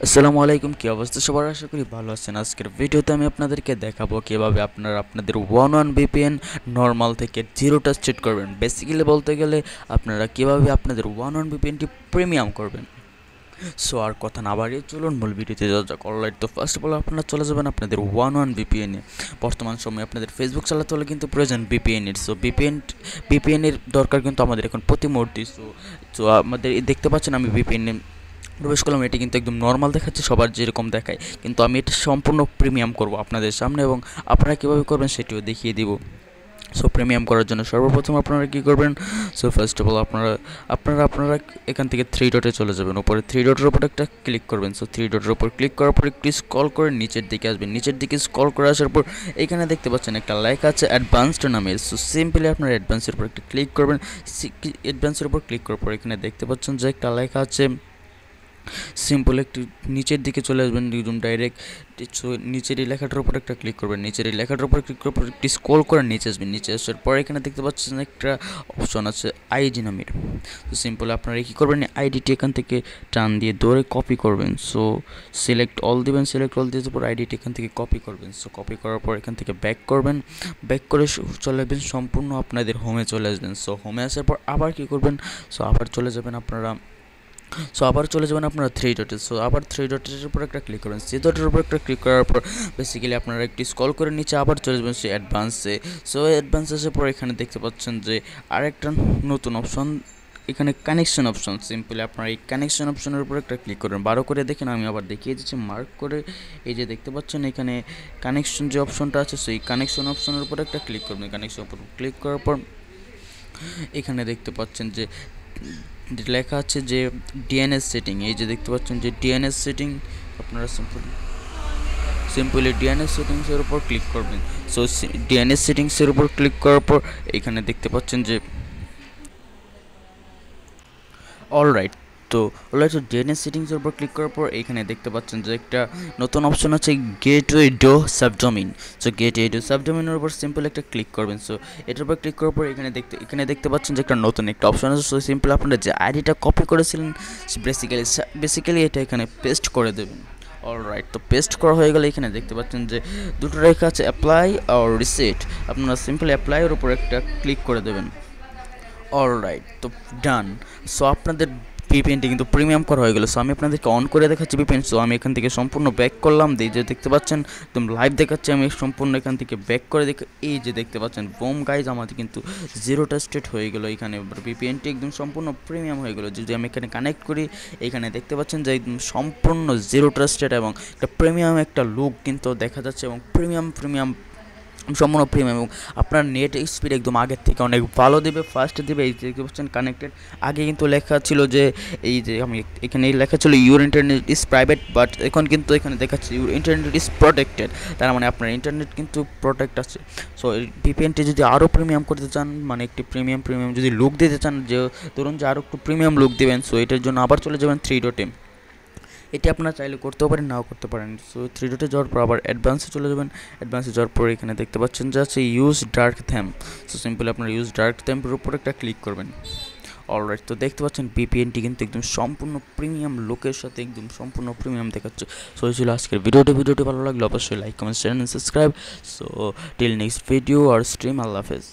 আসসালামু আলাইকুম, কি অবস্থা সবার? আশা করি ভালো আছেন। আজকের ভিডিওতে আমি আপনাদেরকে দেখাবো কিভাবে আপনারা আপনাদের ওয়ান ভিপিএন নর্মাল থেকে জিরোটা সেট করবেন। বেসিক্যালি বলতে গেলে আপনারা কিভাবে আপনাদের ওয়ান ভিপিএনটি প্রিমিয়াম করবেন। সো আর কথা না বাড়িয়ে চলুন মূল ভিডিওতে যাওয়া যাক। অলরাইট, তো ফার্স্ট অফ অল আপনারা চলে যাবেন আপনাদের ওয়ান ভিপিএনে। বর্তমান সময়ে আপনাদের ফেসবুক চালাতে হলে কিন্তু প্রয়োজন ভিপিএনের। সো ভিপিএনের দরকার কিন্তু আমাদের এখন প্রতি মুহূর্তে। সো আমাদের দেখতে পাচ্ছেন আমি ভিপিএনে প্রবেশ করলাম। এটি কিন্তু একদম নর্মাল দেখাচ্ছে, সবার যেরকম দেখায়, কিন্তু আমি এটা সম্পূর্ণ প্রিমিয়াম করব আপনাদের সামনে, এবং আপনারা কীভাবে করবেন সেটিও দেখিয়ে দিব। সো প্রিমিয়াম করার জন্য সর্বপ্রথম আপনারা কী করবেন? সো ফার্স্ট অফ অল আপনারা এখান থেকে থ্রি ডটে চলে যাবেন। উপরে থ্রি ডটের উপর একটা ক্লিক করবেন। সো থ্রি ডটের উপর ক্লিক করার পর একটু স্ক্রল করে নিচের দিকে আসবেন। নিচের দিকে স্ক্রল করে আসার পর এখানে দেখতে পাচ্ছেন একটা লেখা আছে অ্যাডভান্সড নামের। সো সিম্পলি আপনারা অ্যাডভান্সের উপর একটা ক্লিক করবেন। অ্যাডভান্সের উপর ক্লিক করার পর এখানে দেখতে পাচ্ছেন যে একটা লেখা আছে সিম্পল। একটু নিচের দিকে চলে আসবেন একদম ডাইরেক্ট। নিচের এই লেখাটার উপর একটা ক্লিক করবেন। নিচের এই লেখাটার উপর ক্লিক করার পর একটু স্ক্রল করে নিচে আসবেন। নিচে আসার পর এখানে দেখতে পাচ্ছেন একটা অপশন আছে আইডি নামের। তো সিম্পল আপনারা কী করবেন, আইডিটি এখান থেকে টান দিয়ে ধরে কপি করবেন। সো সিলেক্ট অল দিবেন। সিলেক্ট অল দিয়ে পর আইডিটি এখান থেকে কপি করবেন। সো কপি করার পর এখান থেকে ব্যাক করবেন। ব্যাক করে চলে আসবেন সম্পূর্ণ আপনাদের হোমে চলে আসবেন। সো হোমে আসার পর আবার কী করবেন? সো আবার চলে যাবেন আপনারা থ্রি ডটে। সো আবার থ্রি ডটের উপর একটা ক্লিক করবেন। থ্রি ডটের উপর একটা ক্লিক করার পর বেসিক্যালি আপনারা একটু স্ক্রল করে নিচে আবার চলে যাবেন সে অ্যাডভান্সে। সো অ্যাডভান্স আসার পর এখানে দেখতে পাচ্ছেন যে আরেকটা নতুন অপশন, এখানে কানেকশন অপশন। সিম্পলি আপনারা এই কানেকশন অপশনের উপর একটা ক্লিক করবেন। বারো করে দেখেন, আমি আবার দেখিয়ে দিচ্ছি মার্ক করে। এই যে দেখতে পাচ্ছেন এখানে কানেকশন যে অপশনটা আছে, সেই কানেকশন অপশনের উপর একটা ক্লিক করবেন। কানেকশন উপর ক্লিক করার পর এখানে দেখতে পাচ্ছেন যে লেখা আছে যে ডিএনএস সেটিং। এই যে দেখতে পাচ্ছেন যে ডিএনএস সেটিং, আপনারা সিম্পলি ডিএনএস সেটিংসের উপর ক্লিক করবেন। সো ডিএনএস সেটিংসের উপর ক্লিক করার পর এখানে দেখতে পাচ্ছেন যে অলরাইট, তো ডিএনএস সেটিংসের উপর ক্লিক করার পর এখানে দেখতে পাচ্ছেন যে একটা নতুন অপশন আছে gateway do subdomain. So gateway do সাবডোমিনের উপর সিম্পল একটা ক্লিক করবেন। সো এটার উপর ক্লিক করার পর এখানে দেখতে পাচ্ছেন যে একটা নতুন একটা অপশন আছে। সো সিম্পল আপনারা যে আইডিটা কপি করেছিলেন বেসিক্যালি এটা এখানে পেস্ট করে দেবেন। অলরাইট, তো পেস্ট করা হয়ে গেলে এখানে দেখতে পাচ্ছেন যে দুটো রেখা আছে অ্যাপ্লাই আর রিসেট। আপনারা সিম্পলি অ্যাপ্লাইয়ের উপর একটা ক্লিক করে দেবেন। অলরাইট, তো ডান। সো আপনাদের ভিপিএনটি কিন্তু প্রিমিয়াম করা হয়ে গেলো। সো আমি আপনাদেরকে অন করে দেখাচ্ছি ভিপিএন। সো আমি এখান থেকে সম্পূর্ণ ব্যাক করলাম। এই যে দেখতে পাচ্ছেন একদম লাইভ দেখাচ্ছি, আমি সম্পূর্ণ এখান থেকে ব্যাক করে এই যে দেখতে পাচ্ছেন বোম গাইজ, আমাদের কিন্তু জিরোটা স্টেট হয়ে গেলো। এখানে ভিপিএনটি একদম সম্পূর্ণ প্রিমিয়াম হয়ে গেলো। যদি আমি এখানে কানেক্ট করি, এখানে দেখতে পাচ্ছেন যে একদম সম্পূর্ণ জিরোটা স্টেট এবং একটা প্রিমিয়াম একটা লুক কিন্তু দেখা যাচ্ছে, এবং প্রিমিয়াম সম্পূর্ণ প্রিমিয়াম, এবং আপনার নেট স্পিড একদম আগের থেকে অনেক ভালো দেবে, ফাস্ট দেবে। এই যে দেখতে পাচ্ছেন কানেক্টেড, আগে কিন্তু লেখা ছিল যে এই যে আমি এখানে লেখা ছিল your internet is private, but এখন কিন্তু এখানে দেখাচ্ছে ইউর ইন্টারনেট ইজ প্রোটেক্টেড। তার মানে আপনার ইন্টারনেট কিন্তু প্রোটেক্ট আছে। সো এই ভিপিএনটি যদি আরও প্রিমিয়াম করতে চান, মানে একটি প্রিমিয়াম যদি লুক দিতে চান, যে ধরুন যে আরও একটু প্রিমিয়াম লুক দেবেন, সো এটার জন্য আবার চলে যাবেন থ্রি ডটে। এটি আপনারা চাইলে করতেও পারেন, নাও করতে পারেন। সো থ্রি ডটে যাওয়ার পর আবার অ্যাডভান্সে চলে যাবেন। অ্যাডভান্সে যাওয়ার পর এখানে দেখতে পাচ্ছেন যে আছে ইউজ ডার্ক থ্যাম। সো সিম্পলি আপনারা ইউজ ডার্ক থ্যামের উপর একটা ক্লিক করবেন। অলরাইট, তো দেখতে পাচ্ছেন ভিপিএনটি কিন্তু একদম সম্পূর্ণ প্রিমিয়াম লুকের সাথে একদম সম্পূর্ণ প্রিমিয়াম দেখাচ্ছে। সো এই ছিল আজকের ভিডিওটি ভালো লাগলে অবশ্যই like comment share and subscribe. So till next video আর স্ট্রিম, আল্লাহ হাফেজ।